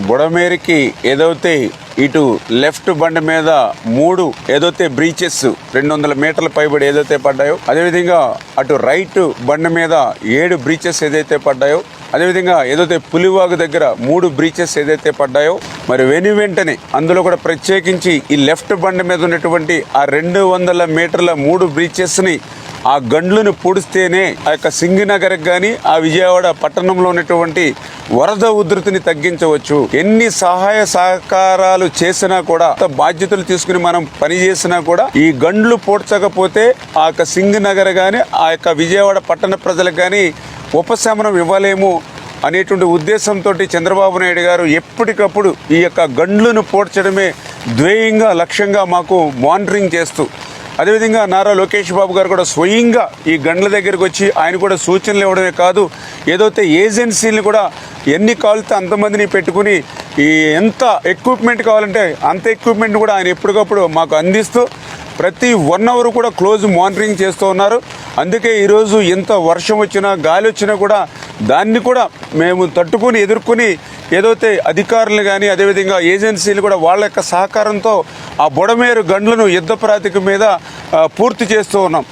బుడమేరికి ఏదైతే ఇటు లెఫ్ట్ బండి మీద 3 ఏదైతే బ్రీచెస్ 200 మీటర్ల పైబడి ఏదైతే పడ్డాయో, అదేవిధంగా అటు రైట్ బండి మీద 7 బ్రీచెస్ ఏదైతే పడ్డాయో, అదేవిధంగా ఏదైతే పులివాగు దగ్గర 3 బ్రీచెస్ ఏదైతే పడ్డాయో, మరి వెంటనే అందులో కూడా ప్రత్యేకించి ఈ లెఫ్ట్ బండి మీద ఉన్నటువంటి ఆ 200 మీటర్ల 3 బ్రీచెస్ని ఆ గండ్లను పూడిస్తేనే ఆ యొక్క సింగినగర్కి కానీ ఆ విజయవాడ పట్టణంలో ఉన్నటువంటి వరద ఉధృతిని తగ్గించవచ్చు. ఎన్ని సహాయ సహకారాలు చేసినా కూడా, బాధ్యతలు తీసుకుని మనం పనిచేసినా కూడా ఈ గండ్లు పూడ్చకపోతే ఆ యొక్క సింగినగర్ కానీ ఆ యొక్క విజయవాడ పట్టణ ప్రజలకు కానీ ఉపశమనం ఇవ్వలేము అనేటువంటి ఉద్దేశంతో చంద్రబాబు నాయుడు గారు ఎప్పటికప్పుడు ఈ యొక్క గండ్లను పూడ్చడమే ధ్యేయంగా లక్ష్యంగా మాకు మానిటరింగ్ చేస్తూ, అదేవిధంగా నారా లోకేష్ బాబు గారు కూడా స్వయంగా ఈ గండ్ల దగ్గరికి వచ్చి ఆయన కూడా సూచనలు ఇవ్వడమే కాదు, ఏదైతే ఏజెన్సీలను కూడా ఎన్ని కావాలితే అంతమందిని పెట్టుకుని ఈ ఎంత ఎక్విప్మెంట్ కావాలంటే అంత ఎక్విప్మెంట్ కూడా ఆయన ఎప్పటికప్పుడు మాకు అందిస్తూ ప్రతి 1 అవర్ కూడా క్లోజ్ మానిటరింగ్ చేస్తూ ఉన్నారు. అందుకే ఈరోజు ఎంత వర్షం వచ్చినా గాలి వచ్చినా కూడా దాన్ని కూడా మేము తట్టుకుని ఎదుర్కొని ఏదైతే అధికారులు కానీ అదేవిధంగా ఏజెన్సీలు కూడా వాళ్ళ యొక్క సహకారంతో ఆ బుడమేరు గండ్లను యుద్ధ ప్రాతిక మీద పూర్తి చేస్తూ ఉన్నాం.